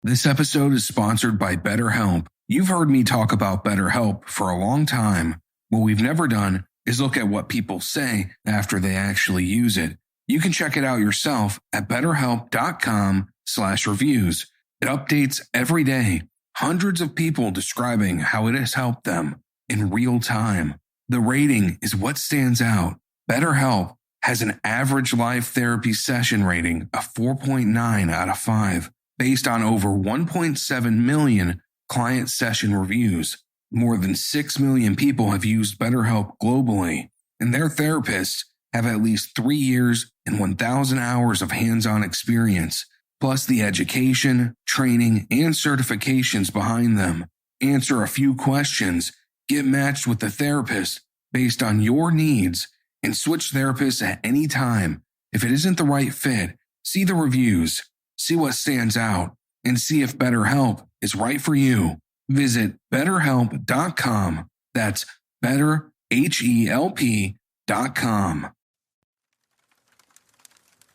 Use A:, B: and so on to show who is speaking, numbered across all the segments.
A: This episode is sponsored by BetterHelp. You've heard me talk about BetterHelp for a long time. What we've never done is look at what people say after they actually use it. You can check it out yourself at betterhelp.com/reviews. It updates every day. Hundreds of people describing how it has helped them in real time. The rating is what stands out. BetterHelp has an average live therapy session rating of 4.9 out of 5, based on over 1.7 million client session reviews. More than 6 million people have used BetterHelp globally, and their therapists have at least 3 years and 1,000 hours of hands-on experience, plus the education, training, and certifications behind them. Answer a few questions, get matched with the therapist based on your needs, and switch therapists at any time. If it isn't the right fit, see the reviews, see what stands out, and see if BetterHelp is right for you. Visit betterhelp.com. That's betterhelp.com.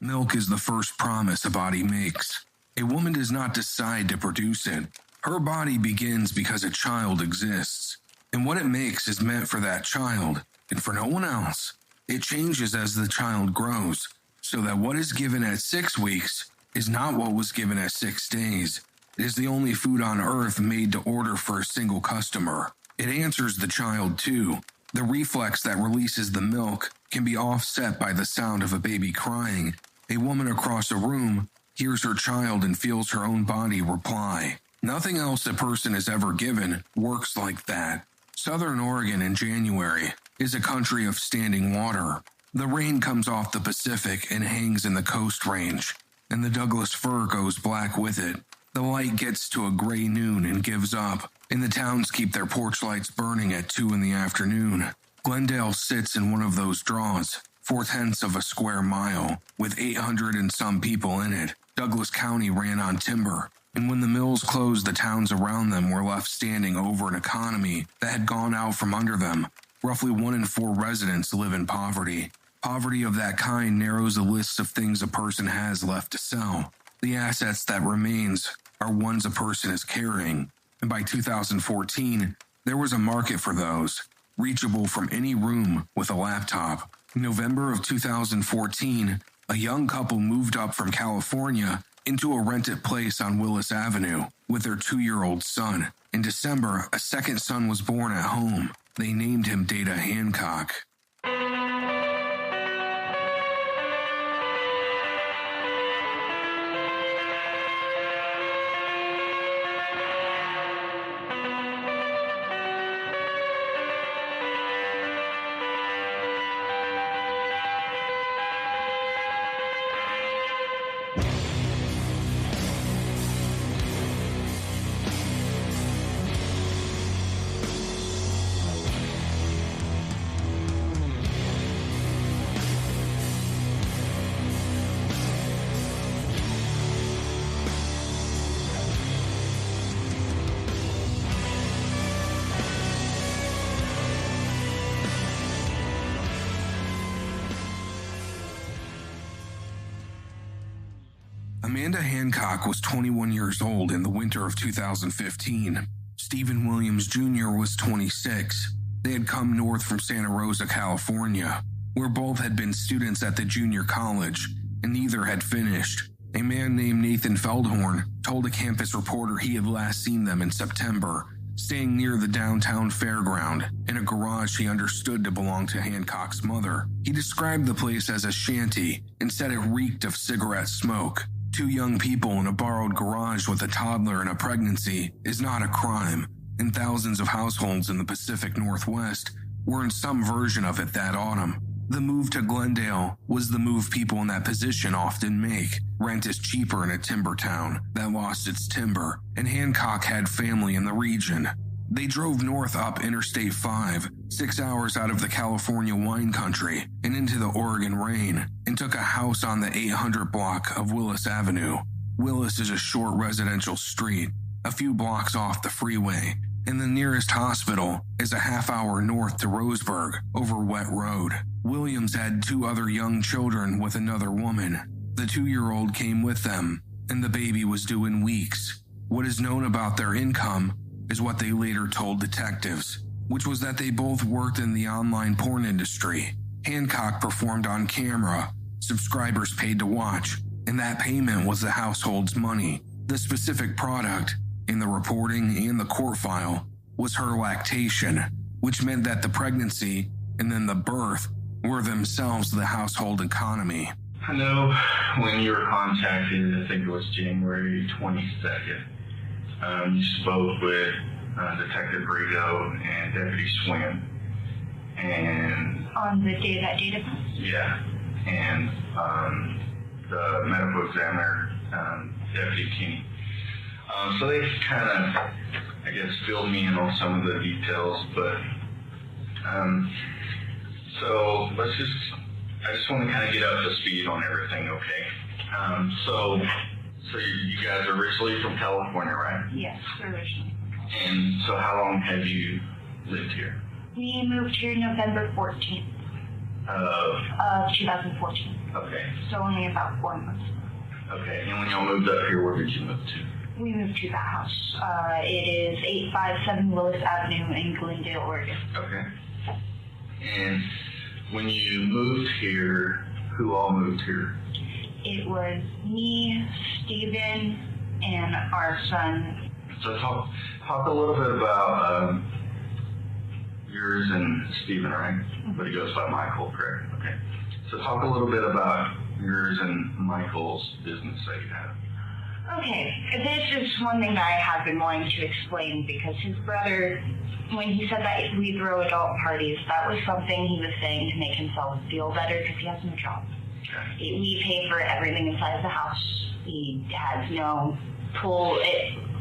A: Milk is the first promise a body makes. A woman does not decide to produce it. Her body begins because a child exists, and what it makes is meant for that child and for no one else. It changes as the child grows, so that what is given at 6 weeks is not what was given at 6 days. It is the only food on earth made to order for a single customer. It answers the child too. The reflex that releases the milk can be offset by the sound of a baby crying. A woman across a room hears her child and feels her own body reply. Nothing else a person is ever given works like that. Southern Oregon in January is a country of standing water. The rain comes off the Pacific and hangs in the Coast Range, and the Douglas fir goes black with it. The light gets to a gray noon and gives up, and the towns keep their porch lights burning at 2 in the afternoon. Glendale sits in one of those draws, 4/10 of a square mile, with 800 and some people in it. Douglas County ran on timber, and when the mills closed, the towns around them were left standing over an economy that had gone out from under them. Roughly 1 in 4 residents live in poverty. Poverty of that kind narrows the list of things a person has left to sell. The assets that remains are ones a person is carrying, and by 2014, there was a market for those, reachable from any room with a laptop. In November of 2014, a young couple moved up from California into a rented place on Willis Avenue with their 2-year-old son. In December, a second son was born at home. They named him Data Hancock. Amanda Hancock was 21 years old in the winter of 2015. Stephen Williams Jr. was 26. They had come north from Santa Rosa, California, where both had been students at the junior college, and neither had finished. A man named Nathan Feldhorn told a campus reporter he had last seen them in September, staying near the downtown fairground, in a garage he understood to belong to Hancock's mother. He described the place as a shanty and said it reeked of cigarette smoke. 2 young people in a borrowed garage with a toddler and a pregnancy is not a crime, and thousands of households in the Pacific Northwest were in some version of it that autumn. The move to Glendale was the move people in that position often make. Rent is cheaper in a timber town that lost its timber, and Hancock had family in the region. They drove north up Interstate 5, 6 hours out of the California wine country and into the Oregon rain, and took a house on the 800 block of Willis Avenue. Willis is a short residential street, a few blocks off the freeway, and the nearest hospital is a half-hour north to Roseburg over Wet Road. Williams had 2 other young children with another woman. The 2-year-old came with them, and the baby was due in weeks. What is known about their income is what they later told detectives, which was that they both worked in the online porn industry. Hancock performed on camera, subscribers paid to watch, and that payment was the household's money. The specific product, in the reporting and the court file, was her lactation, which meant that the pregnancy and then the birth were themselves the household economy.
B: I know when you were contacted, I think it was January 22nd, you spoke with Detective Brigo and Deputy Swim. And
C: on the day of that data?
B: Yeah, and the medical examiner, Deputy Kinney. So they kind of, I guess, filled me in on some of the details, but so I just want to kind of get up to speed on everything, okay? So you guys are originally from California, right?
C: Yes, originally.
B: And so how long have you lived here?
C: We moved here November 14th of 2014.
B: Okay.
C: So only about 4 months.
B: Okay, and when y'all moved up here, where did you move to?
C: We moved to that house. It is 857 Willis Avenue in Glendale, Oregon.
B: Okay. And when you moved here, who all moved here?
C: It was me, Steven, and our son.
B: So talk a little bit about yours and Steven, right? But he goes by Michael, correct? Okay. So talk a little bit about yours and Michael's business that you have.
C: Okay, this is one thing that I have been wanting to explain because his brother, when he said that we throw adult parties, that was something he was saying to make himself feel better because he has no job.
B: Okay.
C: We pay for everything inside of the house. He has no pull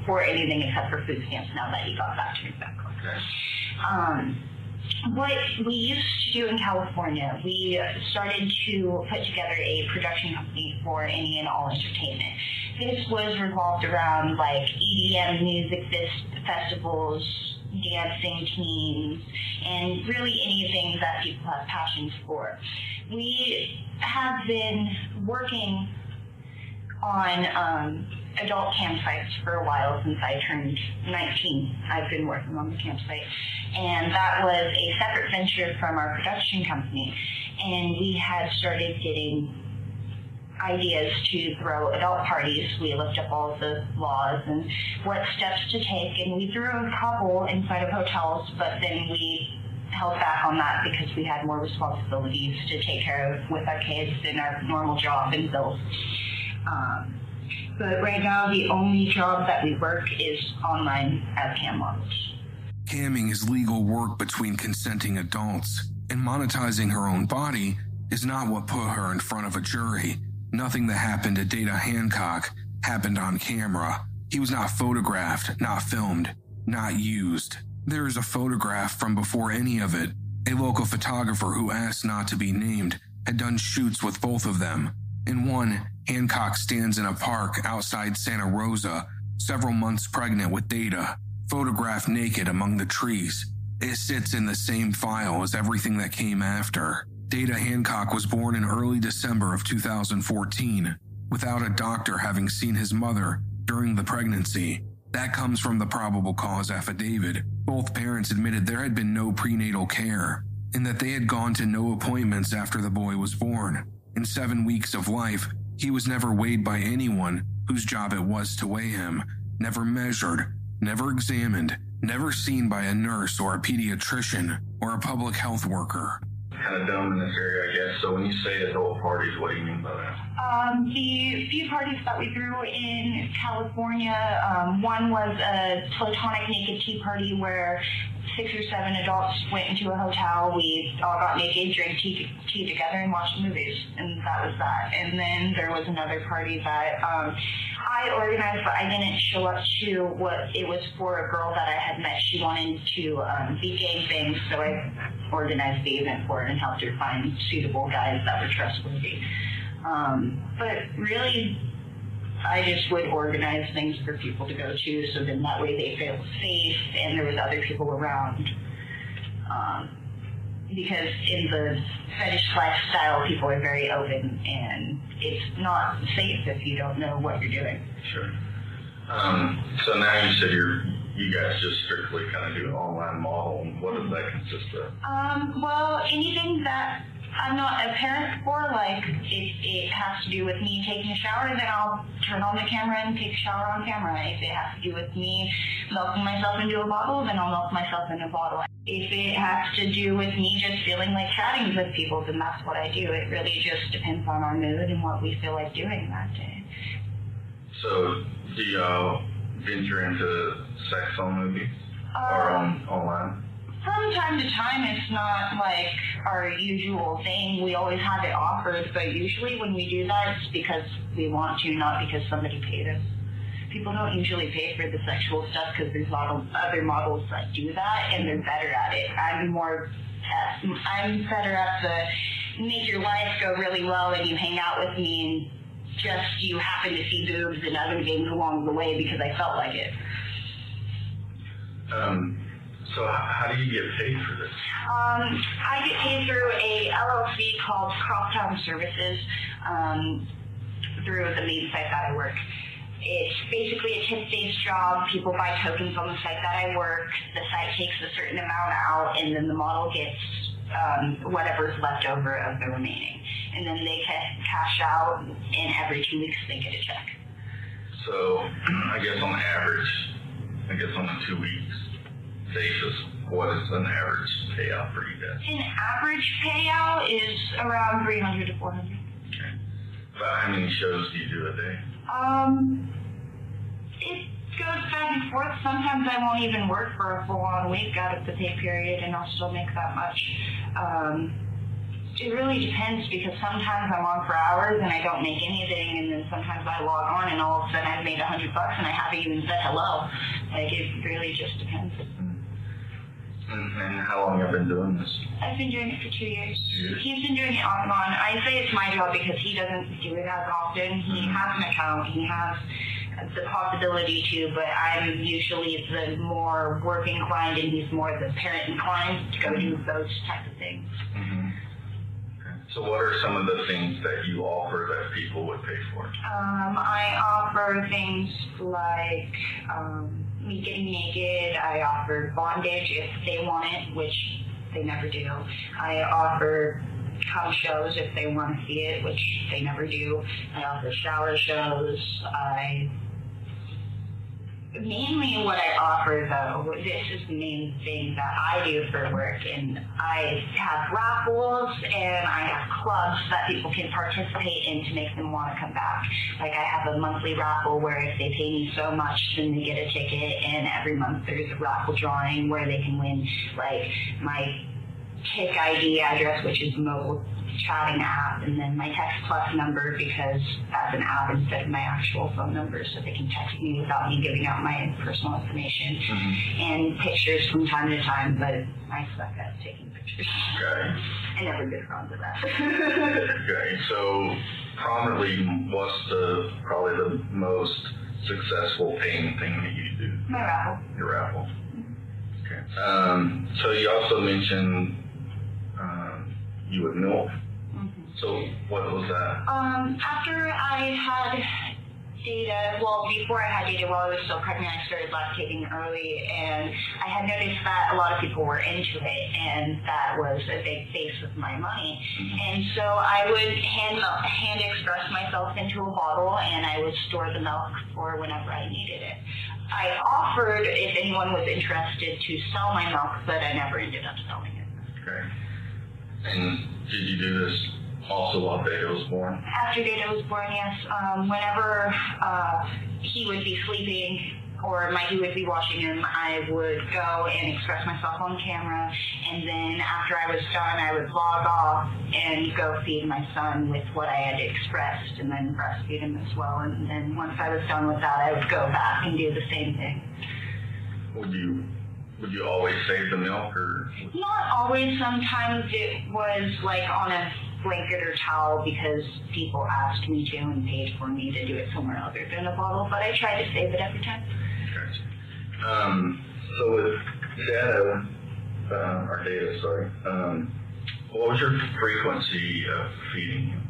C: for anything except for food stamps now that he got back to New Mexico.
B: Okay.
C: What we used to do in California, we started to put together a production company for any and all entertainment. This was revolved around like EDM music festivals, dancing teams, and really anything that people have passions for. We have been working on adult campsites for a while since I turned 19. I've been working on the campsite. And that was a separate venture from our production company. And we had started getting ideas to throw adult parties. We looked up all of the laws and what steps to take, and we threw a couple inside of hotels, but then we held back on that because we had more responsibilities to take care of with our kids and our normal job and bills. But right now, the only job that we work is online as cam models.
A: Camming is legal work between consenting adults, and monetizing her own body is not what put her in front of a jury. Nothing that happened to Data Hancock happened on camera. He was not photographed, not filmed, not used. There is a photograph from before any of it. A local photographer who asked not to be named had done shoots with both of them. In one, Hancock stands in a park outside Santa Rosa, several months pregnant with Data, photographed naked among the trees. It sits in the same file as everything that came after. Data Hancock was born in early December of 2014, without a doctor having seen his mother during the pregnancy. That comes from the probable cause affidavit. Both parents admitted there had been no prenatal care, and that they had gone to no appointments after the boy was born. In 7 weeks of life, he was never weighed by anyone whose job it was to weigh him, never measured, never examined, never seen by a nurse or a pediatrician or a public health worker.
B: Kind of dumb in this area, I guess. So when you say adult parties, what do you mean by that?
C: The few parties that we threw in California, one was a platonic naked tea party where 6 or 7 adults went into a hotel. We all got naked, drank tea together, and watched movies, and that was that. And then there was another party that I organized, but I didn't show up to. What it was for a girl that I had met. She wanted to be gangbanged, so I organized the event for her and helped her find suitable guys that were trustworthy. But really, I just would organize things for people to go to, so then that way they feel safe and there was other people around. Because in the fetish lifestyle, people are very open, and it's not safe if you don't know what you're doing.
B: Sure. So now you said you guys just strictly kind of do an online model, and what does that consist of?
C: Well, anything that I'm not a parent for, like if it has to do with me taking a shower, then I'll turn on the camera and take a shower on camera. If it has to do with me milking myself into a bottle, then I'll milk myself in a bottle. If it has to do with me just feeling like chatting with people, then that's what I do. It really just depends on our mood and what we feel like doing that day.
B: So do y'all venture into sex on movies or online?
C: From time to time, it's not like our usual thing. We always have it offered, but usually when we do that, it's because we want to, not because somebody paid us. People don't usually pay for the sexual stuff because there's other models that do that, and they're better at it. I'm better at the make your life go really well and you hang out with me and just you happen to see boobs and other things along the way because I felt like it.
B: So how do you get paid for this?
C: I get paid through a LLC called Crosstown Services through the main site that I work. It's basically a tip-based job. People buy tokens on the site that I work. The site takes a certain amount out, and then the model gets whatever's left over of the remaining. And then they cash out, and every 2 weeks they get a check.
B: So I guess on average, on a 2 weeks basis, what is an average payout for you guys?
C: An average payout is around 300 to 400.
B: Okay. About how many shows do you do a day?
C: It goes back and forth. Sometimes I won't even work for a full-on week out of the pay period, and I'll still make that much. It really depends because sometimes I'm on for hours and I don't make anything, and then sometimes I log on and all of a sudden I've made $100 and I haven't even said hello. Like, it really just depends.
B: And how long have you been doing this?
C: I've been doing it for 2 years.
B: 2 years?
C: He's been doing it off and on. I say it's my job because he doesn't do it as often. He has an account. He has the possibility to, but I'm usually the more work inclined and he's more the parent inclined to go do those types of things.
B: Okay. So what are some of the things that you offer that people would pay for?
C: I offer things like me getting naked. I offer bondage if they want it, which they never do. I offer cum shows if they want to see it, which they never do. I offer shower shows. Mainly what I offer, though, this is the main thing that I do for work, and I have raffles and I have clubs that people can participate in to make them want to come back. Like, I have a monthly raffle where if they pay me so much, then they get a ticket, and every month there's a raffle drawing where they can win, like, my Kick ID address, which is a mobile chatting app, and then my Text Plus number because that's an app instead of my actual phone number, so they can text me without me giving out my personal information, and pictures from time to time, but I suck at taking pictures.
B: Okay.
C: I never get around to that.
B: Okay, so prominently, what's probably the most successful paying thing that you do?
C: My raffle.
B: Your raffle. Okay. So you also mentioned you would milk. So what was that?
C: After I had Data, well, before I had Data, while I was still pregnant, I started lactating early, and I had noticed that a lot of people were into it, and that was a big base of my money. And so I would hand express myself into a bottle, and I would store the milk for whenever I needed it. I offered if anyone was interested to sell my milk, but I never ended up selling it.
B: Okay. And did you do this also while Data was born?
C: After Data was born, yes. Whenever he would be sleeping or he would be watching him, I would go and express myself on camera, and then after I was done, I would log off and go feed my son with what I had expressed, and then breastfeed him as well. And then once I was done with that, I would go back and do the same thing.
B: Would you always save the milk, or?
C: Not always. Sometimes it was like on a blanket or towel because people asked me to and paid for me to do it somewhere other than a bottle, but I tried to save it every time.
B: Gotcha. So with Data, what was your frequency of feeding him?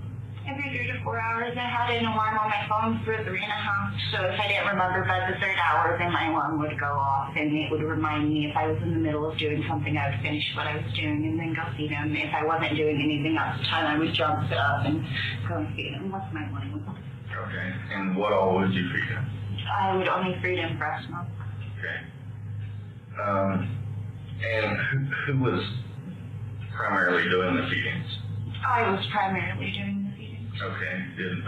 C: Every 3 to 4 hours. I had an alarm on my phone for 3.5. So if I didn't remember by the third hour, then my alarm would go off, and it would remind me if I was in the middle of doing something, I would finish what I was doing and then go feed him. If I wasn't doing anything at the time, I would jump up and go and feed him. What's my morning?
B: Okay. And what all would you feed him?
C: I would only feed him breast milk.
B: Okay. And who was primarily doing the feedings?
C: I was primarily doing the feedings.
B: Okay. Did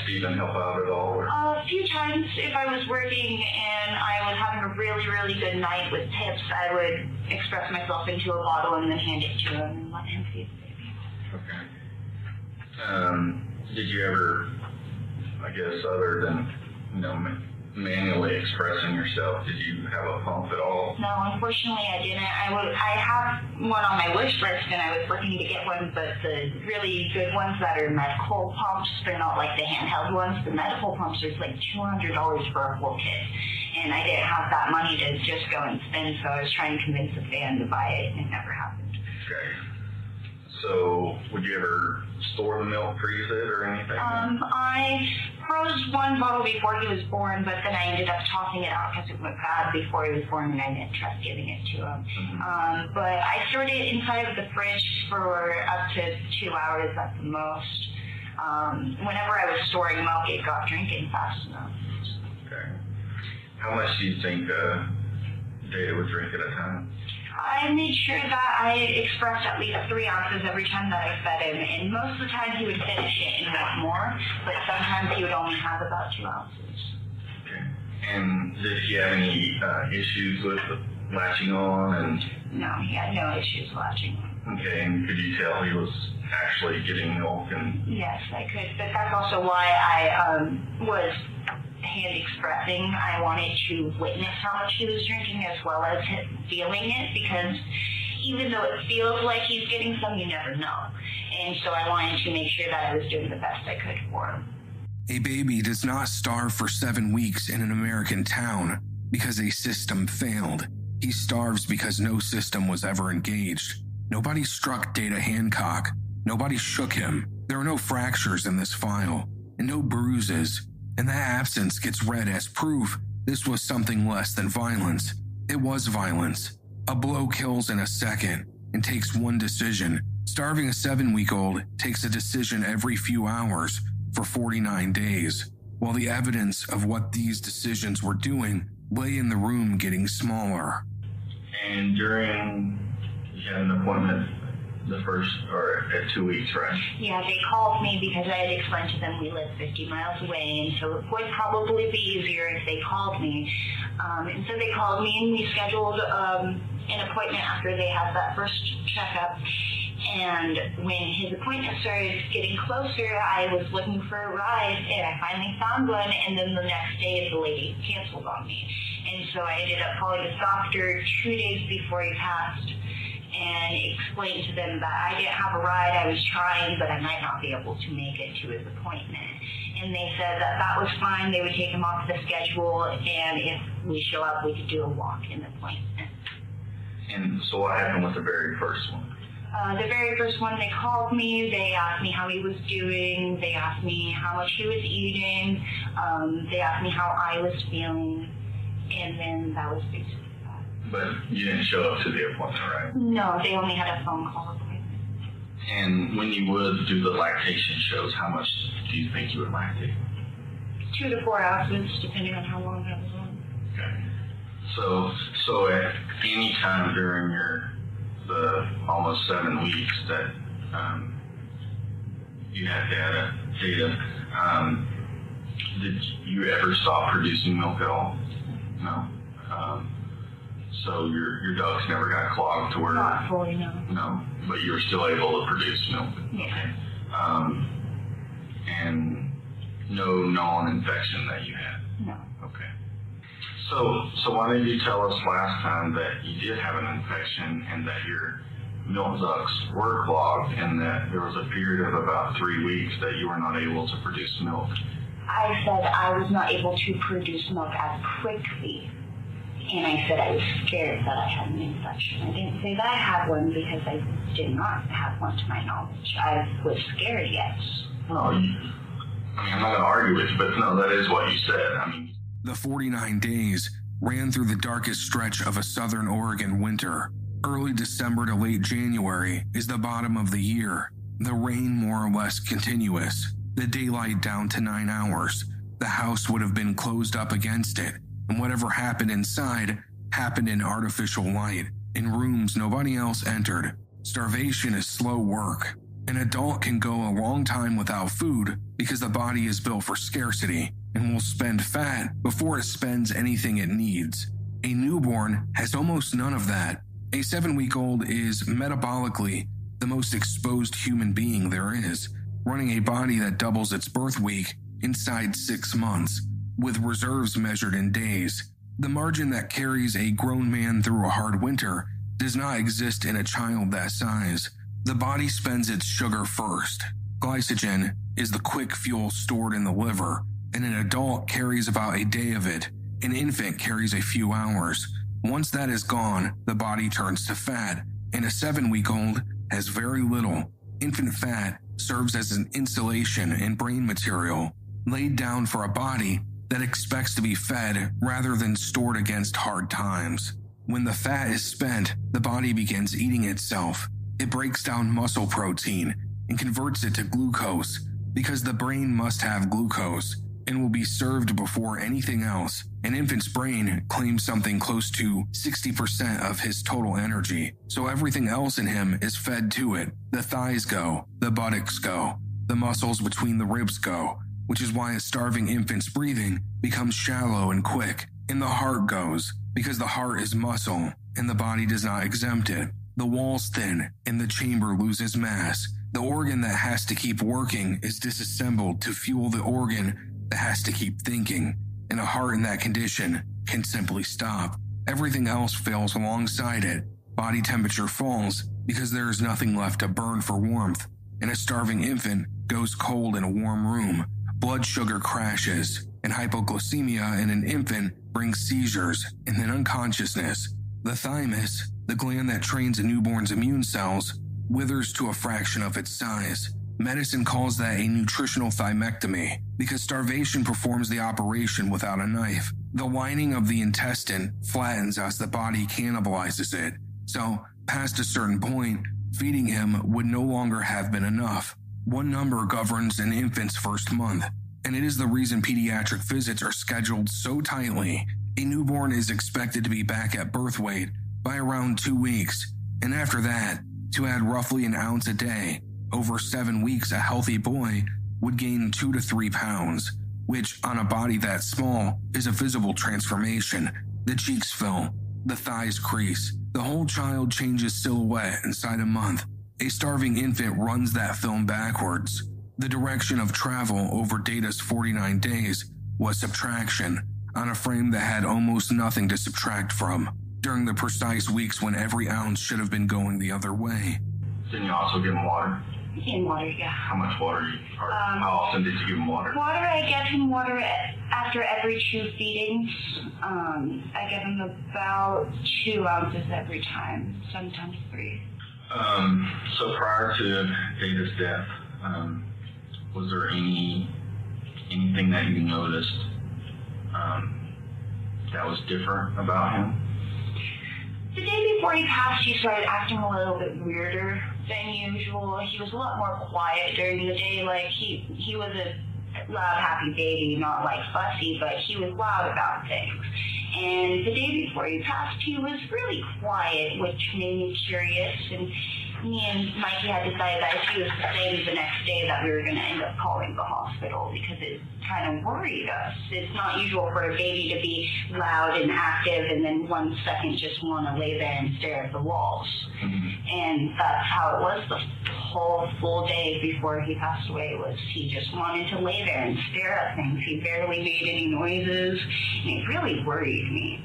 B: Stephen help out at all? Or?
C: A few times, if I was working and I was having a really, really good night with tips, I would express myself into a bottle and then hand it to him and let him feed the baby.
B: Okay. Did you ever, I guess, other than, manually expressing yourself, did you have a pump at all?
C: No, unfortunately I didn't. I have one on my wish list, and I was looking to get one, but the really good ones that are medical pumps, they're not like the handheld ones. The medical pumps are like $200 for a full kit, and I didn't have that money to just go and spend, so I was trying to convince the fan to buy it, and it never happened.
B: Okay. So, would you ever store the milk, freeze it, or anything?
C: I froze one bottle before he was born, but then I ended up tossing it out because it went bad before he was born, and I didn't trust giving it to him. Mm-hmm. But I stored it inside of the fridge for up to 2 hours at the most. Whenever I was storing milk, it got drinking fast enough.
B: Okay. How much do you think Data would drink at a time?
C: I made sure that I expressed at least 3 ounces every time that I fed him, and most of the time he would finish it and want more, but sometimes he would only have about 2 ounces.
B: Okay. And did he have any issues with latching on? And
C: no, he had no issues latching on.
B: Okay, and could you tell he was actually getting milk?
C: Yes, I could, but that's also why I was hand expressing. I wanted to witness how much he was drinking as well as feeling it, because even though it feels like he's getting some, you never know. And so I wanted to make sure that I was doing the best I could for him.
A: A baby does not starve for 7 weeks in an American town because a system failed. He starves because no system was ever engaged. Nobody struck Data Hancock. Nobody shook him. There are no fractures in this file, and no bruises. And that absence gets read as proof this was something less than violence. It was violence. A blow kills in a second and takes one decision. Starving a 7-week-old takes a decision every few hours for 49 days, while the evidence of what these decisions were doing lay in the room getting smaller.
B: And during, you had an appointment at 2 weeks, right?
C: Yeah, they called me because I had explained to them we live 50 miles away, and so it would probably be easier if they called me. And so they called me, and we scheduled an appointment after they had that first checkup. And when his appointment started getting closer, I was looking for a ride, and I finally found one, and then the next day the lady canceled on me. And so I ended up calling his doctor 2 days before he passed, and explained to them that I didn't have a ride, I was trying, but I might not be able to make it to his appointment. And they said that that was fine, they would take him off the schedule, and if we show up, we could do a walk-in appointment.
B: And so what happened with the very first one?
C: The very first one, they called me, they asked me how he was doing, they asked me how much he was eating, they asked me how I was feeling, and then that was basically.
B: But you didn't show up to the appointment, right?
C: No, they only had a phone call appointment.
B: And when you would do the lactation shows, how much do you think you would lactate?
C: 2 to 4 ounces, depending on how long I was on.
B: Okay. So at any time during the almost 7 weeks that you had data, did you ever stop producing milk at all? No. So your ducts never got clogged to where?
C: Not fully, no.
B: No, but you were still able to produce milk.
C: Yeah.
B: Okay. And no known infection that you had?
C: No.
B: Okay. So why didn't you tell us last time that you did have an infection and that your milk ducts were clogged and that there was a period of about 3 weeks that you were not able to produce milk?
C: I said I was not able to produce milk as quickly. And I said I was scared that I had an infection. I didn't say that I had one because I did not have one to my knowledge. I was scared, yes.
B: No, I'm not going to argue with you, but no, that is what you said.
A: The 49 days ran through the darkest stretch of a southern Oregon winter. Early December to late January is the bottom of the year. The rain more or less continuous. The daylight down to 9 hours. The house would have been closed up against it, and whatever happened inside happened in artificial light, in rooms nobody else entered. Starvation is slow work. An adult can go a long time without food because the body is built for scarcity and will spend fat before it spends anything it needs. A newborn has almost none of that. A 7-week-old is metabolically the most exposed human being there is, running a body that doubles its birth week inside 6 months, with reserves measured in days. The margin that carries a grown man through a hard winter does not exist in a child that size. The body spends its sugar first. Glycogen is the quick fuel stored in the liver, and an adult carries about a day of it. An infant carries a few hours. Once that is gone, the body turns to fat, and a 7-week-old has very little. Infant fat serves as an insulation and brain material, laid down for a body that expects to be fed rather than stored against hard times. When the fat is spent, the body begins eating itself. It breaks down muscle protein and converts it to glucose because the brain must have glucose and will be served before anything else. An infant's brain claims something close to 60% of his total energy, so everything else in him is fed to it. The thighs go, the buttocks go, the muscles between the ribs go, which is why a starving infant's breathing becomes shallow and quick, and the heart goes, because the heart is muscle, and the body does not exempt it. The walls thin, and the chamber loses mass. The organ that has to keep working is disassembled to fuel the organ that has to keep thinking, and a heart in that condition can simply stop. Everything else fails alongside it. Body temperature falls because there is nothing left to burn for warmth, and a starving infant goes cold in a warm room. Blood sugar crashes, and hypoglycemia in an infant brings seizures and then unconsciousness. The thymus, the gland that trains a newborn's immune cells, withers to a fraction of its size. Medicine calls that a nutritional thymectomy because starvation performs the operation without a knife. The lining of the intestine flattens as the body cannibalizes it. So, past a certain point, feeding him would no longer have been enough. One number governs an infant's first month, and it is the reason pediatric visits are scheduled so tightly. A newborn is expected to be back at birth weight by around 2 weeks, and after that, to add roughly an ounce a day. Over 7 weeks, a healthy boy would gain 2 to 3 pounds, which on a body that small is a visible transformation. The cheeks fill, the thighs crease, the whole child changes silhouette inside a month. A starving infant runs that film backwards. The direction of travel over Data's 49 days was subtraction, on a frame that had almost nothing to subtract from, during the precise weeks when every ounce should have been going the other way.
B: Didn't you also give him water?
C: In water, yeah.
B: How much water? How often did you give him water?
C: Water, I get him water after every 2 feedings. I give him about 2 ounces every time, sometimes 3.
B: So prior to Data's death, was there anything that you noticed that was different about him?
C: The day before he passed, he started acting a little bit weirder than usual. He was a lot more quiet during the day. Like, he was a loud, happy baby, not like fussy, but he was loud about things. And the day before he passed, he was really quiet, which made me curious. And me and Mikey had decided that if he was the same the next day, that we were going to end up calling the hospital because it kind of worried us. It's not usual for a baby to be loud and active and then 1 second just want to lay there and stare at the walls. Mm-hmm. And that's how it was the whole full day before he passed away. Was he just wanted to lay there and stare at things. He barely made any noises, and it really worried me.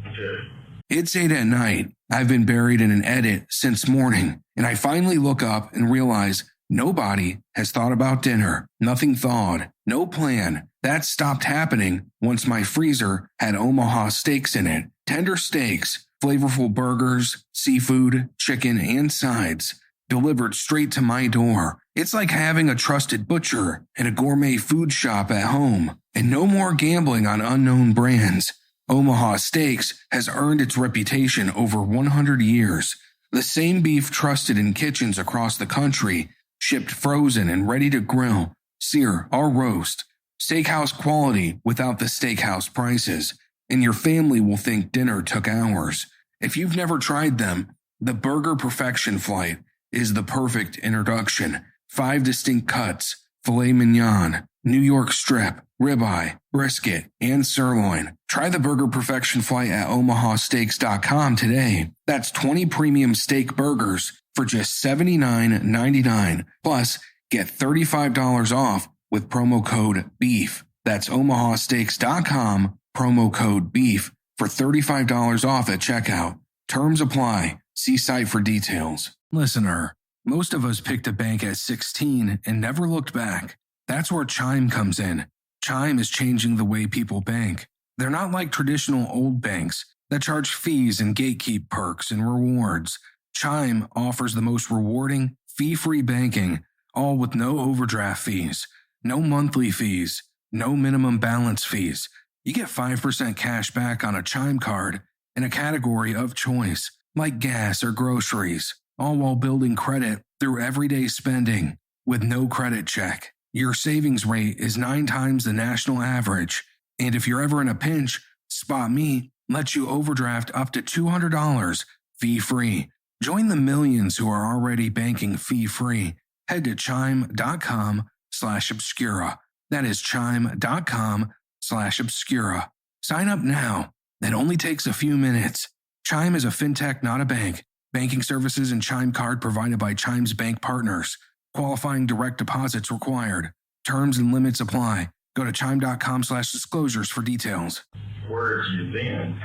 B: Okay.
A: It's 8 at night. I've been buried in an edit since morning, and I finally look up and realize nobody has thought about dinner. Nothing thawed. No plan. That stopped happening once my freezer had Omaha steaks in it. Tender steaks, flavorful burgers, seafood, chicken, and sides. delivered straight to my door. It's like having a trusted butcher and a gourmet food shop at home. And no more gambling on unknown brands. Omaha Steaks has earned its reputation over 100 years. The same beef trusted in kitchens across the country, shipped frozen and ready to grill, sear, or roast. Steakhouse quality without the steakhouse prices. And your family will think dinner took hours. If you've never tried them, the Burger Perfection Flight is the perfect introduction. 5 distinct cuts: filet mignon, New York strip, ribeye, brisket, and sirloin. Try the Burger Perfection Flight at omahasteaks.com today. That's 20 premium steak burgers for just $79.99. Plus, get $35 off with promo code BEEF. That's omahasteaks.com, promo code BEEF for $35 off at checkout. Terms apply. See site for details. Listener, most of us picked a bank at 16 and never looked back. That's where Chime comes in. Chime is changing the way people bank. They're not like traditional old banks that charge fees and gatekeep perks and rewards. Chime offers the most rewarding, fee-free banking, all with no overdraft fees, no monthly fees, no minimum balance fees. You get 5% cash back on a Chime card in a category of choice, like gas or groceries, all while building credit through everyday spending with no credit check. Your savings rate is 9 times the national average, and if you're ever in a pinch, Spot Me lets you overdraft up to $200 fee-free. Join the millions who are already banking fee-free. Head to chime.com/obscura. That is chime.com/obscura. Sign up now. It only takes a few minutes. Chime is a fintech, not a bank. Banking services and Chime card provided by Chime's bank partners. Qualifying direct deposits required. Terms and limits apply. Go to chime.com/disclosures for details.
B: Where did you then?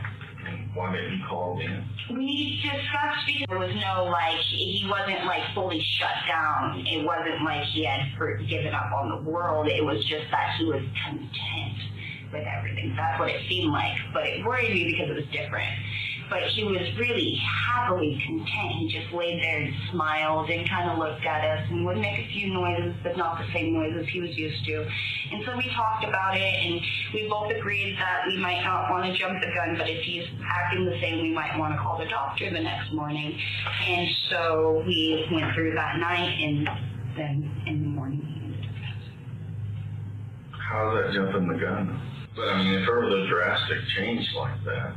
B: And why didn't you call then?
C: We discussed because there was no, he wasn't, fully shut down. It wasn't like he had given up on the world. It was just that he was content with everything. That's what it seemed like. But it worried me because it was different. But he was really happily content. He just laid there and smiled and kind of looked at us and would make a few noises, but not the same noises he was used to. And so we talked about it, and we both agreed that we might not want to jump the gun, but if he's acting the same, we might want to call the doctor the next morning. And so we went through that night, and then in the morning he ended up passing.
B: How's that jumping the gun? But I mean, if there was a drastic change like that,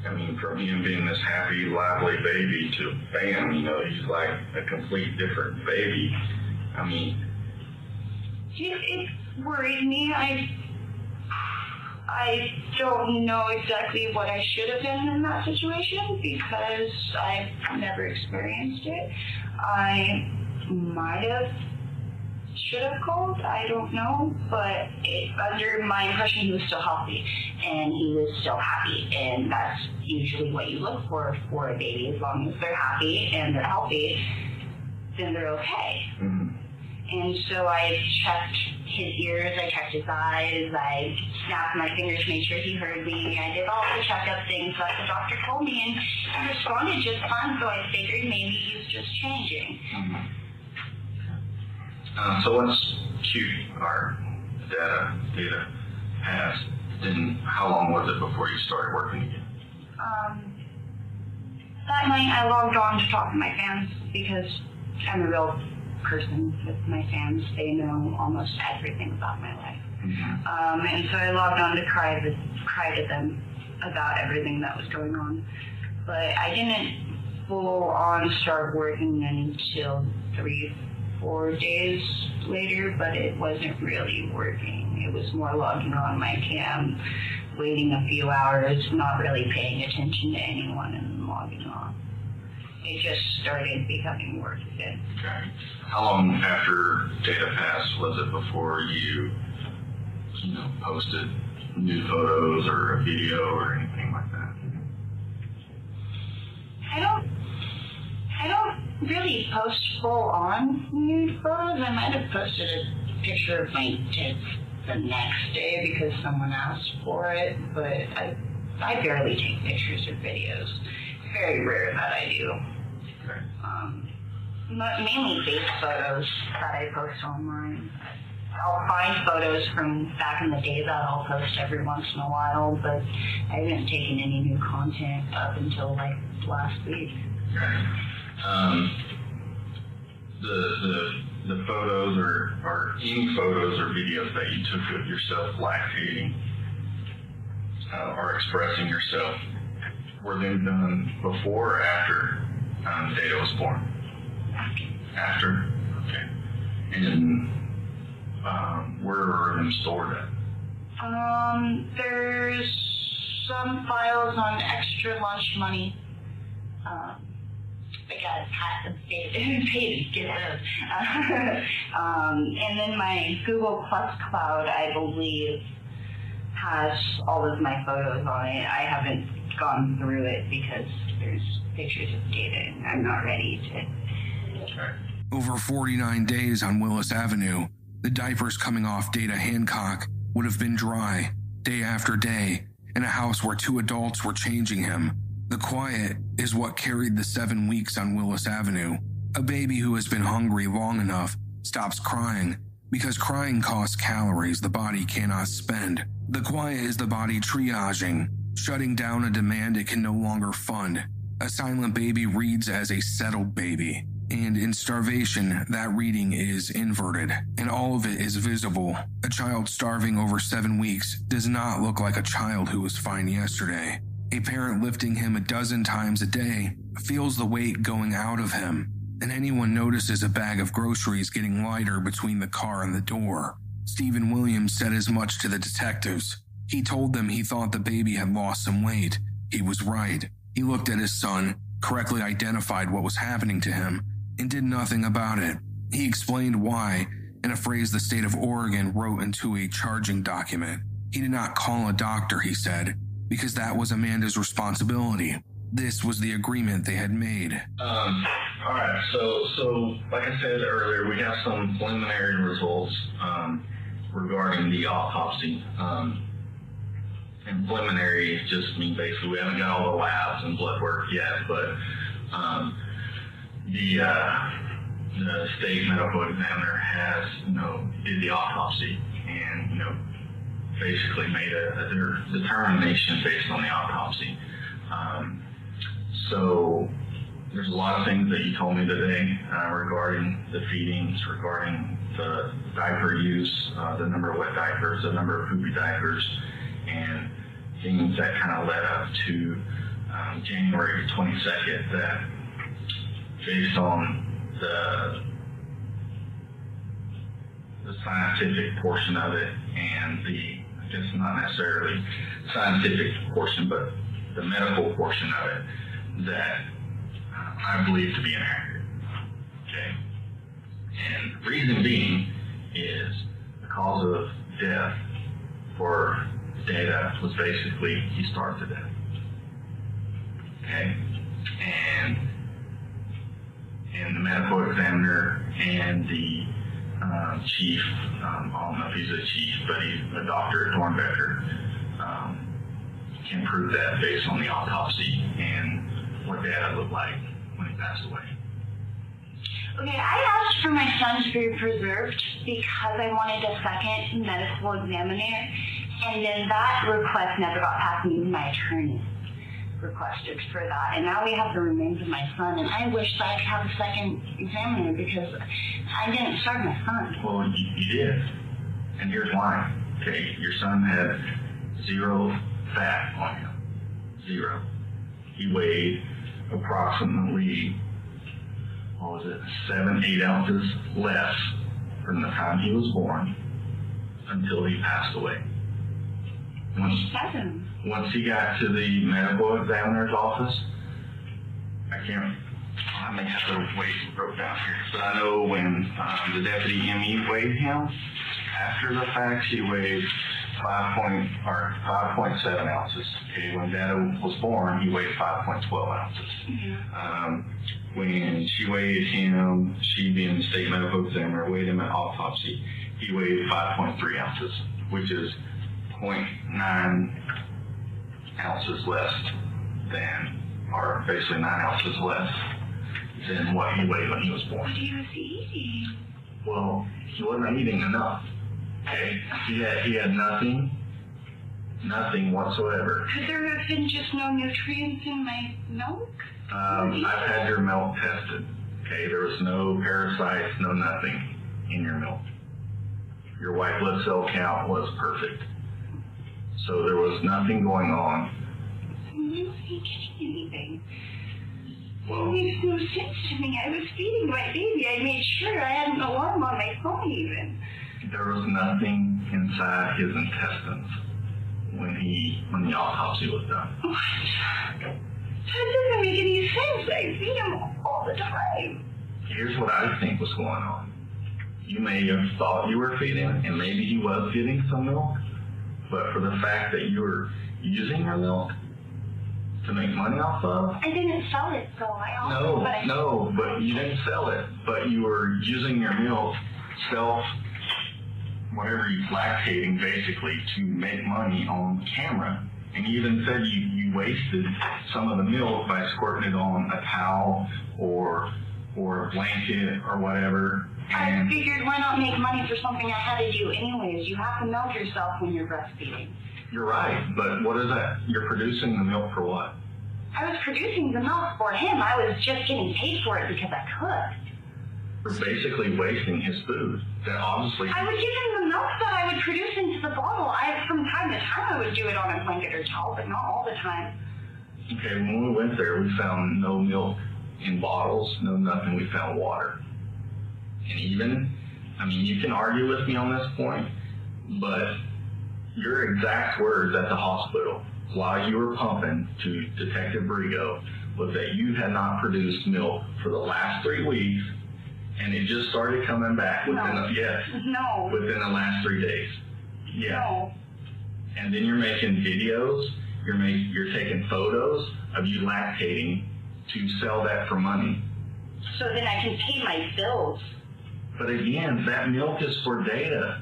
B: I mean, from him being this happy, lively baby to bam, he's like a complete different baby. I mean,
C: it worried me. I don't know exactly what I should have done in that situation because I've never experienced it. I might have, should have called, I don't know, but under my impression he was still healthy and he was still happy, and that's usually what you look for a baby. As long as they're happy and they're healthy, then they're okay. Mm-hmm. And so I checked his ears, I checked his eyes, I snapped my fingers, made sure he heard me, I did all the checkup things that the doctor told me, and he responded just fine, so I figured maybe he was just changing.
B: Mm-hmm. So let's cue our data pass. Then how long was it before you started working again?
C: That night I logged on to talk to my fans because I'm a real person with my fans. They know almost everything about my life. Mm-hmm. And so I logged on to cry to them about everything that was going on. But I didn't full on start working until 3-4 days later, but it wasn't really working. It was more logging on my cam, waiting a few hours, not really paying attention to anyone, and logging on. It just started becoming work again.
B: Okay. How long after Data Pass was it before you posted new photos or a video or anything like that?
C: I don't really post full-on nude photos. I might have posted a picture of my tits the next day because someone asked for it, but I barely take pictures or videos. It's very rare that I do.
B: Okay.
C: Mainly base photos that I post online. I'll find photos from back in the day that I'll post every once in a while, but I haven't taken any new content up until like last week.
B: Okay. The photos or any photos or videos that you took of yourself lactating or expressing yourself, were they done before or after Data was born? After? Okay. And where are them stored at?
C: There's some files on extra lunch money. I got paid to get those. And then my Google Plus cloud, I believe, has all of my photos on it. I haven't gone through it because there's pictures of Data and I'm not ready to.
B: Okay.
A: Over 49 days on Willis Avenue, the diapers coming off Data Hancock would have been dry, day after day, in a house where 2 adults were changing him. The quiet is what carried the 7 weeks on Willis Avenue. A baby who has been hungry long enough stops crying because crying costs calories the body cannot spend. The quiet is the body triaging, shutting down a demand it can no longer fund. A silent baby reads as a settled baby. And in starvation, that reading is inverted, and all of it is visible. A child starving over 7 weeks does not look like a child who was fine yesterday. A parent lifting him a dozen times a day feels the weight going out of him, and anyone notices a bag of groceries getting lighter between the car and the door. Stephen Williams said as much to the detectives. He told them he thought the baby had lost some weight. He was right. He looked at his son, correctly identified what was happening to him, and did nothing about it. He explained why, in a phrase the state of Oregon wrote into a charging document. He did not call a doctor, he said, because that was Amanda's responsibility. This was the agreement they had made.
B: All right, so like I said earlier, we have some preliminary results regarding the autopsy. And preliminary just means basically we haven't got all the labs and blood work yet, but the state medical examiner has, did the autopsy and, basically made their determination based on the autopsy. So there's a lot of things that you told me today regarding the feedings, regarding the diaper use, the number of wet diapers, the number of poopy diapers, and things that kind of led up to January 22nd that based on the scientific portion of it and I guess not necessarily scientific portion, but the medical portion of it that I believe to be inaccurate. Okay? And reason being is the cause of death for Data was basically he starved to death. Okay? And the medical examiner and the chief, I don't know if he's a chief, but he's a doctor at Dornbecker, can prove that based on the autopsy and what Data looked like when he passed away.
C: Okay, I asked for my son to be preserved because I wanted a second medical examiner, and then that request never got past me. My attorney requested for that, and now we have the remains of my son, and I wish that I could have a second examiner because I didn't starve my son.
B: Well, you did, and here's why. Okay, your son had 0 fat on him, 0. He weighed approximately, 7-8 ounces less from the time he was born until he passed away. Once he got to the medical examiner's office, I may have to wrote down here, but I know when the deputy ME weighed him, after the fact, he weighed 5.7 ounces. Okay, when Data was born, he weighed 5.12 ounces. Mm-hmm. When she weighed him, she being the state medical examiner, weighed him at autopsy, he weighed 5.3 ounces, which is 0.9 ounces less than, or basically 9 ounces less than what he weighed when he was born.
C: What was he eating?
B: Well, he wasn't eating enough. Okay? He had nothing whatsoever.
C: Could there have been just no nutrients in my milk?
B: I've had your milk tested. Okay? There was no parasites, no nothing in your milk. Your white blood cell count was perfect. So there was nothing going on.
C: I'm not getting anything.
B: Well,
C: It makes no sense to me. I was feeding my baby. I made sure I had an alarm on my phone even.
B: there was nothing inside his intestines when the autopsy was done.
C: What? That doesn't make any sense. I see him all the time.
B: Here's what I think was going on. You may have thought you were feeding, and maybe he was getting some milk, but for the fact that you were using your milk to make money off of.
C: I didn't sell it, so I also.
B: But you didn't sell it, but you were using your milk, whatever you're lactating basically, to make money on camera. And you even said you wasted some of the milk by squirting it on a towel or a blanket or whatever.
C: I figured, why not make money for something I had to do anyways? You have to milk yourself when you're breastfeeding.
B: You're right, but what is that? You're producing the milk for what?
C: I was producing the milk for him. I was just getting paid for it because I could.
B: You're basically wasting his food. That obviously.
C: I would give him the milk that I would produce into the bottle. From time to time, I would do it on a blanket or towel, but not all the time.
B: Okay, when we went there, we found no milk in bottles, no nothing. We found water. And even, you can argue with me on this point, but your exact words at the hospital while you were pumping to Detective Brigo was that you had not produced milk for the last 3 weeks, and it just started coming back within the last 3 days. Yeah.
C: No.
B: And then you're making videos, you're taking photos of you lactating to sell that for money.
C: So then I can pay my bills.
B: But again, that milk is for data.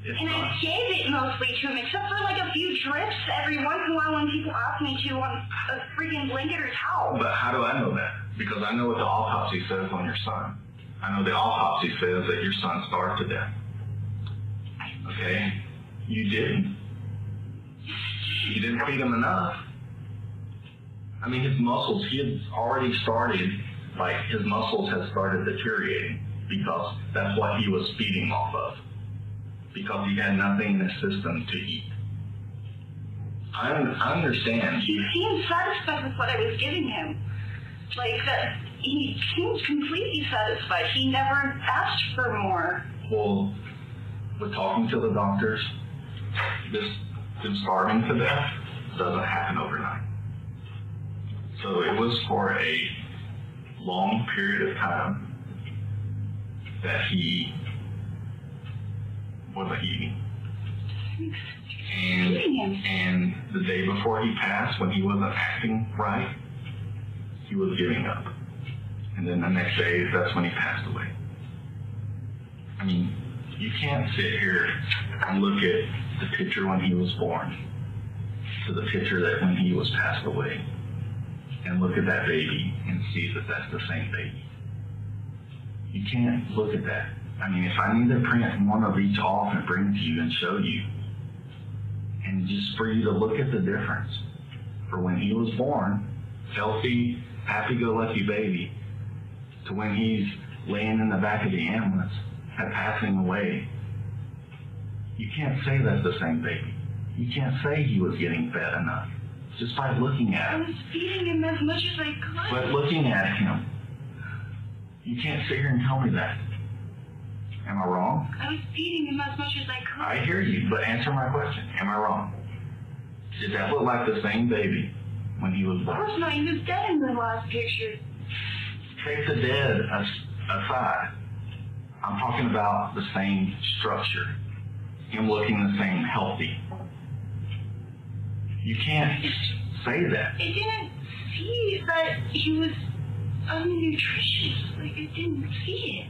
C: And I gave it mostly to him, except for like a few drips every once in a while when people ask me to on a freaking blanket or towel.
B: But how do I know that? Because I know what the autopsy says on your son. I know the autopsy says that your son starved to death. Okay? You didn't. You didn't feed him enough. His muscles, he had already started, his muscles had started deteriorating because that's what he was feeding off of. Because he had nothing in his system to eat. I understand.
C: He seemed satisfied with what I was giving him. He seemed completely satisfied. He never asked for more.
B: Well, with talking to the doctors, them starving to death doesn't happen overnight. So it was for a long period of time that he wasn't eating. And the day before he passed, when he wasn't acting right, he was giving up. And then the next day, that's when he passed away. You can't sit here and look at the picture when he was born to the picture that when he was passed away and look at that baby and see that that's the same baby. You can't look at that. If I need to print one of each off and bring to you and show you, and just for you to look at the difference for when he was born, healthy, happy-go-lucky baby, to when he's laying in the back of the ambulance and passing away, you can't say that's the same baby. You can't say he was getting fed enough just by looking at him.
C: I was feeding him as much as I could.
B: But looking at him, you can't sit here and tell me that. Am I wrong?
C: I was feeding him as much as I could.
B: I hear you, but answer my question. Am I wrong? Did that look like the same baby when he was born?
C: Of course not. He was dead in the last picture.
B: Take the dead aside. I'm talking about the same structure. Him looking the same, healthy. You can't say that.
C: I didn't see that he was unnutritious. I didn't see it.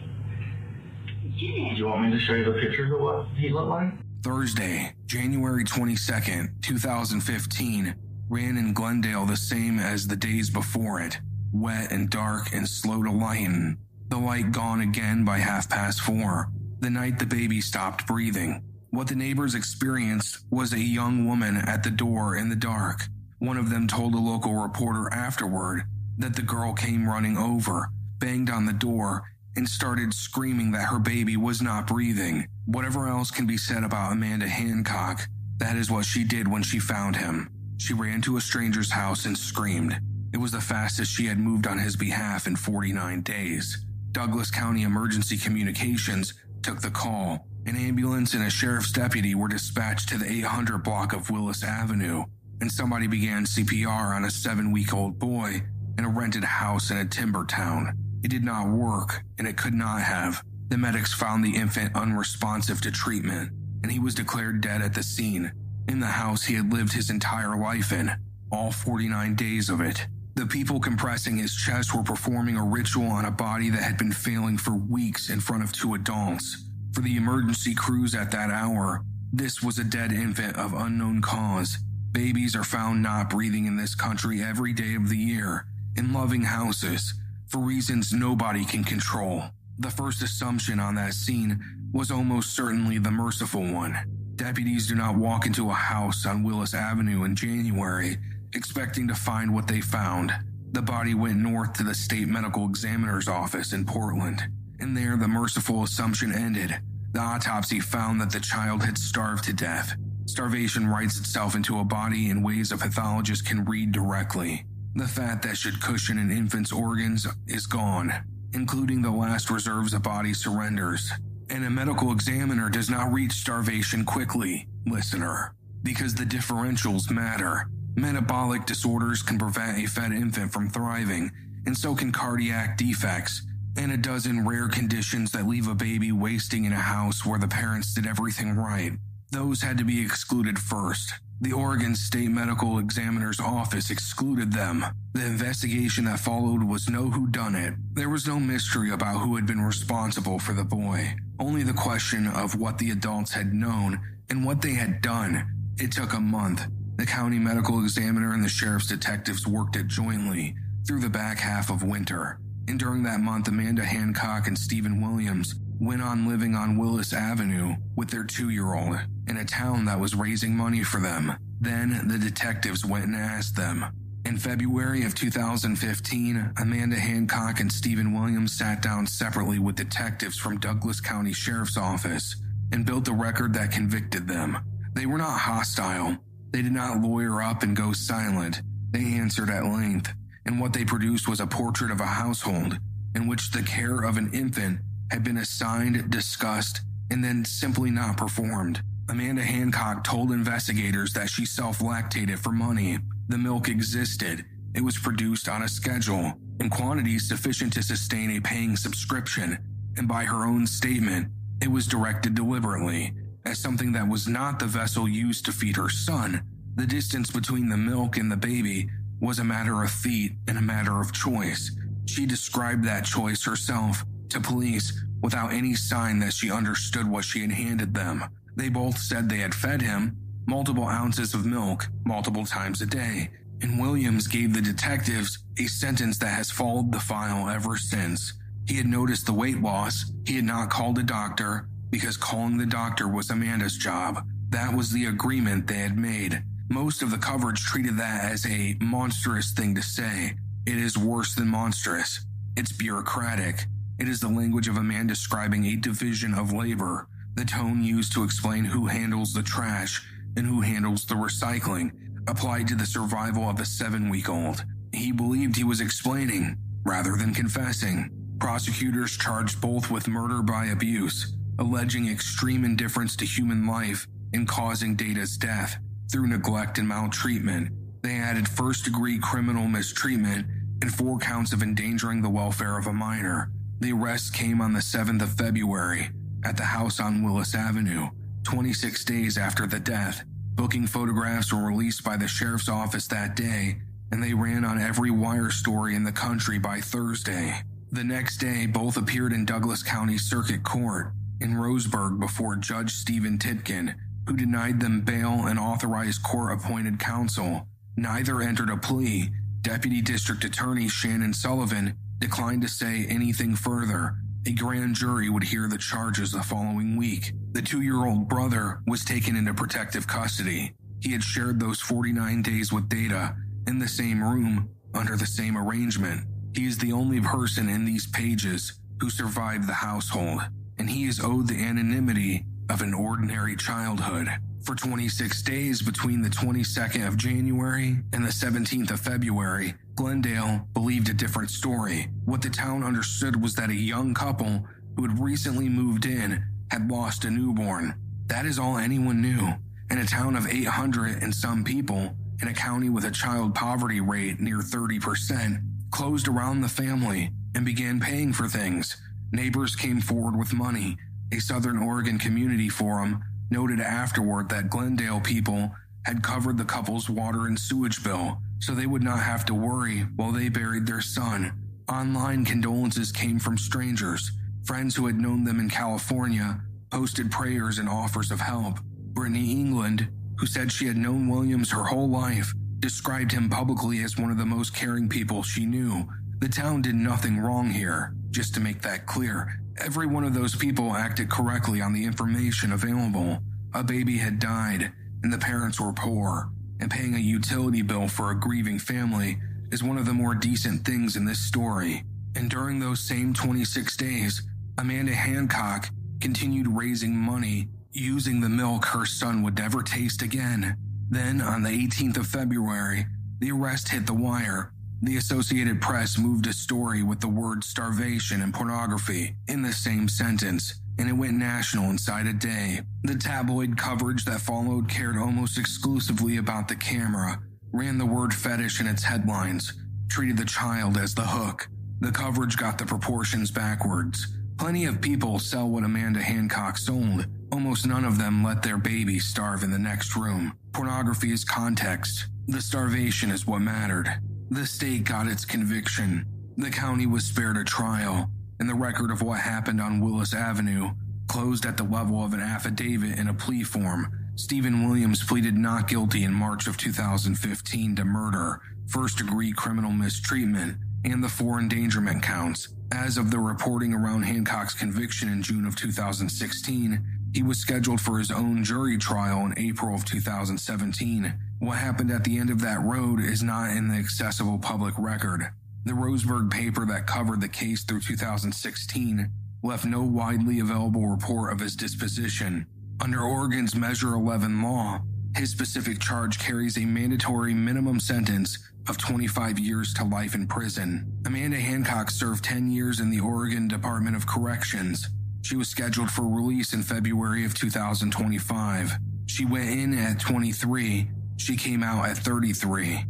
C: I didn't.
B: Do you want me to show you the pictures of what he looked like?
A: Thursday, January 22nd, 2015, ran in Glendale the same as the days before it. wet and dark and slow to lighten. The light gone again by 4:30, the night the baby stopped breathing. What the neighbors experienced was a young woman at the door in the dark. One of them told a local reporter afterward that the girl came running over, banged on the door, and started screaming that her baby was not breathing. Whatever else can be said about Amanda Hancock, that is what she did when she found him. She ran to a stranger's house and screamed. It was the fastest she had moved on his behalf in 49 days. Douglas County Emergency Communications took the call. An ambulance and a sheriff's deputy were dispatched to the 800 block of Willis Avenue, and somebody began CPR on a 7-week-old boy in a rented house in a timber town. It did not work, and it could not have. The medics found the infant unresponsive to treatment, and he was declared dead at the scene, in the house he had lived his entire life in, all 49 days of it. The people compressing his chest were performing a ritual on a body that had been failing for weeks in front of 2 adults. For the emergency crews at that hour, this was a dead infant of unknown cause. Babies are found not breathing in this country every day of the year, in loving houses, for reasons nobody can control. The first assumption on that scene was almost certainly the merciful one. Deputies do not walk into a house on Willis Avenue in January expecting to find what they found. The body went north to the state medical examiner's office in Portland, and there the merciful assumption ended. The autopsy found that the child had starved to death. Starvation writes itself into a body in ways a pathologist can read directly. The fat that should cushion an infant's organs is gone, including the last reserves a body surrenders. And a medical examiner does not reach starvation quickly, listener, because the differentials matter. Metabolic disorders can prevent a fed infant from thriving, and so can cardiac defects, and a dozen rare conditions that leave a baby wasting in a house where the parents did everything right. Those had to be excluded first. The Oregon State Medical Examiner's Office excluded them. The investigation that followed was no whodunit. There was no mystery about who had been responsible for the boy, only the question of what the adults had known and what they had done. It took a month. The county medical examiner and the sheriff's detectives worked it jointly through the back half of winter. And during that month, Amanda Hancock and Stephen Williams went on living on Willis Avenue with their 2-year-old in a town that was raising money for them. Then the detectives went and asked them. In February of 2015, Amanda Hancock and Stephen Williams sat down separately with detectives from Douglas County Sheriff's Office and built a record that convicted them. They were not hostile. They did not lawyer up and go silent. They answered at length, and what they produced was a portrait of a household in which the care of an infant had been assigned, discussed, and then simply not performed. Amanda Hancock told investigators that she self-lactated for money. The milk existed. It was produced on a schedule, in quantities sufficient to sustain a paying subscription, and by her own statement, it was directed deliberately as something that was not the vessel used to feed her son. The distance between the milk and the baby was a matter of feet and a matter of choice. She described that choice herself to police without any sign that she understood what she had handed them. They both said they had fed him multiple ounces of milk multiple times a day, and Williams gave the detectives a sentence that has followed the file ever since. He had noticed the weight loss. He had not called a doctor because calling the doctor was Amanda's job. That was the agreement they had made. Most of the coverage treated that as a monstrous thing to say. It is worse than monstrous. It's bureaucratic. It is the language of a man describing a division of labor, the tone used to explain who handles the trash and who handles the recycling, applied to the survival of a 7-week-old. He believed he was explaining, rather than confessing. Prosecutors charged both with murder by abuse, alleging extreme indifference to human life and causing Data's death through neglect and maltreatment. They added first-degree criminal mistreatment and 4 counts of endangering the welfare of a minor. The arrest came on the 7th of February at the house on Willis Avenue, 26 days after the death. Booking photographs were released by the sheriff's office that day, and they ran on every wire story in the country by Thursday. The next day, both appeared in Douglas County Circuit Court in Roseburg before Judge Stephen Titkin, who denied them bail and authorized court-appointed counsel. Neither entered a plea. Deputy District Attorney Shannon Sullivan declined to say anything further. A grand jury would hear the charges the following week. The 2-year-old brother was taken into protective custody. He had shared those 49 days with Data in the same room under the same arrangement. He is the only person in these pages who survived the household, and he is owed the anonymity of an ordinary childhood. For 26 days between the 22nd of January and the 17th of February, Glendale believed a different story. What the town understood was that a young couple who had recently moved in had lost a newborn. That is all anyone knew. In a town of 800 and some people, in a county with a child poverty rate near 30%, closed around the family and began paying for things. Neighbors came forward with money. A Southern Oregon Community Forum noted afterward that Glendale people had covered the couple's water and sewage bill so they would not have to worry while they buried their son. Online condolences came from strangers. Friends who had known them in California posted prayers and offers of help. Brittany England, who said she had known Williams her whole life, described him publicly as one of the most caring people she knew. The town did nothing wrong here, just to make that clear. Every one of those people acted correctly on the information available. A baby had died, and the parents were poor, and paying a utility bill for a grieving family is one of the more decent things in this story. And during those same 26 days, Amanda Hancock continued raising money using the milk her son would never taste again. Then, on the 18th of February, the arrest hit the wire. The Associated Press moved a story with the word starvation and pornography in the same sentence, and it went national inside a day. The tabloid coverage that followed cared almost exclusively about the camera, ran the word fetish in its headlines, treated the child as the hook. The coverage got the proportions backwards. Plenty of people sell what Amanda Hancock sold. Almost none of them let their baby starve in the next room. Pornography is context. The starvation is what mattered. The state got its conviction. The county was spared a trial, and the record of what happened on Willis Avenue closed at the level of an affidavit in a plea form. Stephen Williams pleaded not guilty in March of 2015 to murder, first-degree criminal mistreatment, and the 4 endangerment counts. As of the reporting around Hancock's conviction in June of 2016, he was scheduled for his own jury trial in April of 2017. What happened at the end of that road is not in the accessible public record. The Roseburg paper that covered the case through 2016 left no widely available report of his disposition. Under Oregon's Measure 11 law, his specific charge carries a mandatory minimum sentence of 25 years to life in prison. Amanda Hancock served 10 years in the Oregon Department of Corrections. She was scheduled for release in February of 2025. She went in at 23. She came out at 33.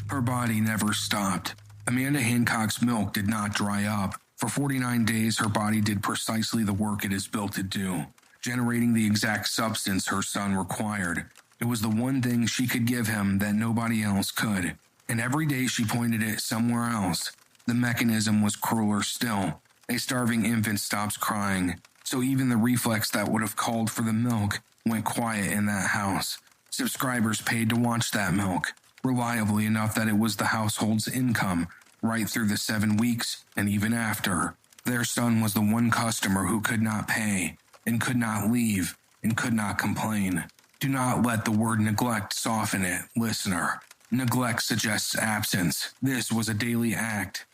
A: Her body never stopped. Amanda Hancock's milk did not dry up. For 49 days, her body did precisely the work it is built to do, generating the exact substance her son required. It was the one thing she could give him that nobody else could. And every day she pointed it somewhere else. The mechanism was crueler still. A starving infant stops crying, so even the reflex that would have called for the milk went quiet in that house. Subscribers paid to watch that milk, reliably enough that it was the household's income, right through the 7 weeks and even after. Their son was the one customer who could not pay, and could not leave, and could not complain. Do not let the word neglect soften it, listener. Neglect suggests absence. This was a daily act.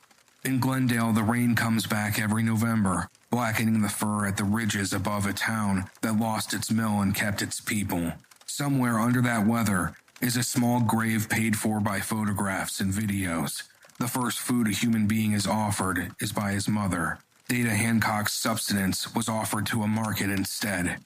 A: In Glendale, the rain comes back every November, blackening the fur at the ridges above a town that lost its mill and kept its people. Somewhere under that weather is a small grave paid for by photographs and videos. The first food a human being is offered is by his mother. Data Hancock's substance was offered to a market instead.